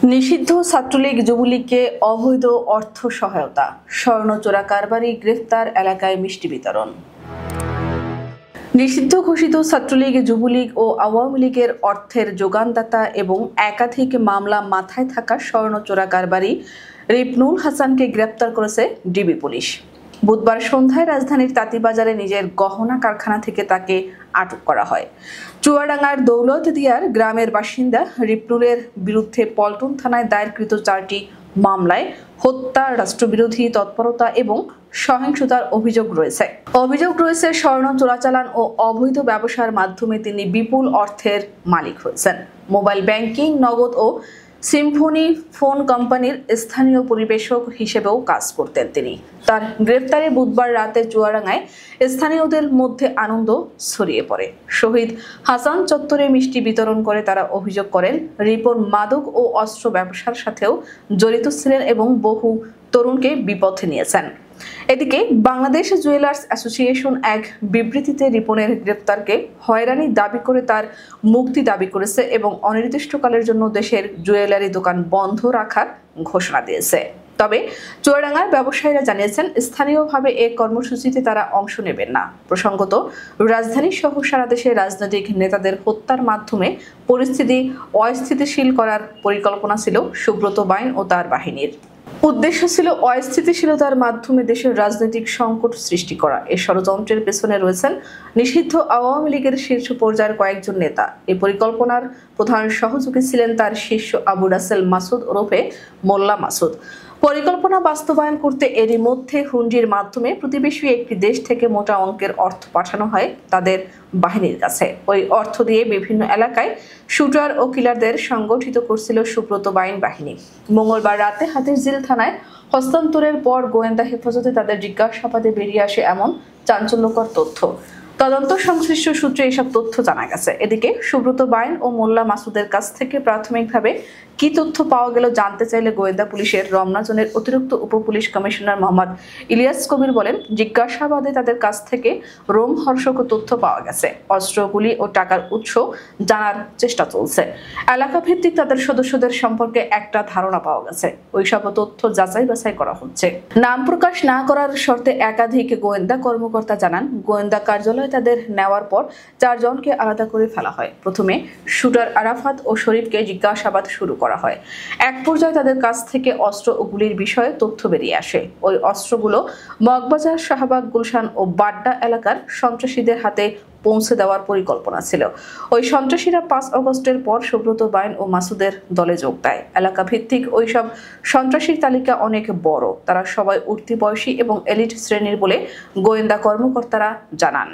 নিষিদ্ধ ছাত্রলীগ যুবলীগকে অবৈধ অর্থ সহায়তা, স্বর্ণ চোরা কারবারি গ্রেফতার, এলাকায় মিষ্টি বিতরণ। নিষিদ্ধ ঘোষিত ছাত্রলীগ, যুবলীগ ও আওয়ামী লীগের অর্থের যোগানদাতা এবং একাধিক মামলা মাথায় থাকা স্বর্ণ চোরা কারবারি রিপনুল হাসানকে গ্রেপ্তার করেছে ডিবি পুলিশ। বুধবার সন্ধ্যায় রাজধানীর তাঁতীবাজারে নিজের গহনা কারখানা থেকে তাকে আটক করা হয়। চুয়াডাঙ্গার দৌলতদিয়ার গ্রামের বাসিন্দা রিপনুলের বিরুদ্ধে পল্টন থানায় দায়েরকৃত 4টি মামলায় হত্যা, রাষ্ট্রবিরোধী তৎপরতা এবং সহিংসতার অভিযোগ রয়েছে। স্বর্ণ চোরাচালান ও অবৈধ ব্যবসার মাধ্যমে তিনি বিপুল অর্থের মালিক হয়েছেন। মোবাইল ব্যাংকিং, নগদ ও সিম্ফনি ফোন কোম্পানির স্থানীয় পরিবেশক হিসেবেও কাজ করতেন তিনি। তার গ্রেফতারে বুধবার রাতে চুয়াডাঙ্গায় স্থানীয়দের মধ্যে আনন্দ ছড়িয়ে পড়ে। শহীদ হাসান চত্বরে মিষ্টি বিতরণ করে তারা অভিযোগ করেন, রিপন মাদক ও অস্ত্র ব্যবসার সাথেও জড়িত ছিলেন এবং বহু তরুণকে বিপথে নিয়েছেন। এদিকে বাংলাদেশ জুয়েলার্স অ্যাসোসিয়েশন এক বিবৃতিতে রিপনের গ্রেফতারকে হয়রানি দাবি করে তার মুক্তি দাবি করেছে এবং অনির্দিষ্টকালের জন্য দেশের জুয়েলারি দোকান বন্ধ রাখার ঘোষণা দিয়েছে। তবে চুয়াডাঙ্গার ব্যবসায়ীরা জানিয়েছেন, স্থানীয়ভাবে এই কর্মসূচিতে তারা অংশ নেবেন না। প্রসঙ্গত, রাজধানী সহ সারা দেশে রাজনৈতিক নেতাদের হত্যার মাধ্যমে পরিস্থিতি অস্থিতিশীল করার পরিকল্পনা ছিল সুব্রত বাইন ও তার বাহিনীর। উদ্দেশ্য ছিল অস্থিতিশীলতার মাধ্যমে দেশের রাজনৈতিক সংকট সৃষ্টি করা। এই ষড়যন্ত্রের পেছনে রয়েছেন নিষিদ্ধ আওয়ামী লীগের শীর্ষ পর্যায়ের কয়েকজন নেতা। এই পরিকল্পনার প্রধান সহযোগী ছিলেন তার শিষ্য আবু রাসেল মাসুদ ওরফে মোল্লা মাসুদ। পরিকল্পনা বাস্তবায়ন করতে এরই মধ্যে হুন্ডির মাধ্যমে প্রতিবেশী একটি দেশ থেকে মোটা অঙ্কের অর্থ পাঠানো হয় তাদের বাহিনীর কাছে। ওই অর্থ দিয়ে বিভিন্ন এলাকায় শুটার ও কিলারদের সংগঠিত করছিল সুব্রত বাইন বাহিনী। মঙ্গলবার রাতে হাতিরঝিল থানায় হস্তান্তরের পর গোয়েন্দা হেফাজতে তাদের জিজ্ঞাসাবাদে বেরিয়ে আসে এমন চাঞ্চল্যকর তথ্য। তদন্ত সংশ্লিষ্ট সূত্রে এসব তথ্য জানা গেছে। এদিকে সুব্রত বাইন ও মোল্লা মাসুদের কাছ থেকে প্রাথমিকভাবে কি তথ্য পাওয়া গেল জানতে চাইলে গোয়েন্দা পুলিশের রমনা জোনের অতিরিক্ত উপপুলিশ কমিশনার মোহাম্মদ ইলিয়াস কবির বলেন, জিজ্ঞাসাবাদে তাদের কাছ থেকে রোমহর্ষক তথ্য পাওয়া গেছে। অস্ত্র, গুলি ও টাকার উৎস জানার চেষ্টা চলছে। এলাকা ভিত্তিক তাদের সদস্যদের সম্পর্কে একটা ধারণা পাওয়া গেছে। ওইসব তথ্য যাচাই বাছাই করা হচ্ছে। নাম প্রকাশ না করার শর্তে একাধিক গোয়েন্দা কর্মকর্তা জানান, গোয়েন্দা কার্যালয়ে তাদের নেওয়ার পর 4 জনকে আলাদা করে ফেলা হয়। প্রথমে শুটার আরাফাত ও শরীফকে জিজ্ঞাসাবাদ শুরু করা হয়। এক পর্যায়ে তাদের কাছ থেকে অস্ত্র ও গুলির বিষয়ে তথ্য বেরিয়ে আসে। ওই অস্ত্রগুলো মগবাজার, শাহবাগ, গুলশান ও বাড্ডা এলাকার সন্ত্রাসীদের হাতে পৌঁছে দেওয়ার পরিকল্পনা ছিল। ওই সন্ত্রাসীরা 5 আগস্টের পর সুব্রত বাইন ও মাসুদের দলে যোগ দেয়। এলাকা ভিত্তিক ওইসব সন্ত্রাসীর তালিকা অনেক বড়। তারা সবাই উঠতি বয়সী এবং এলিট শ্রেণীর বলে গোয়েন্দা কর্মকর্তারা জানান।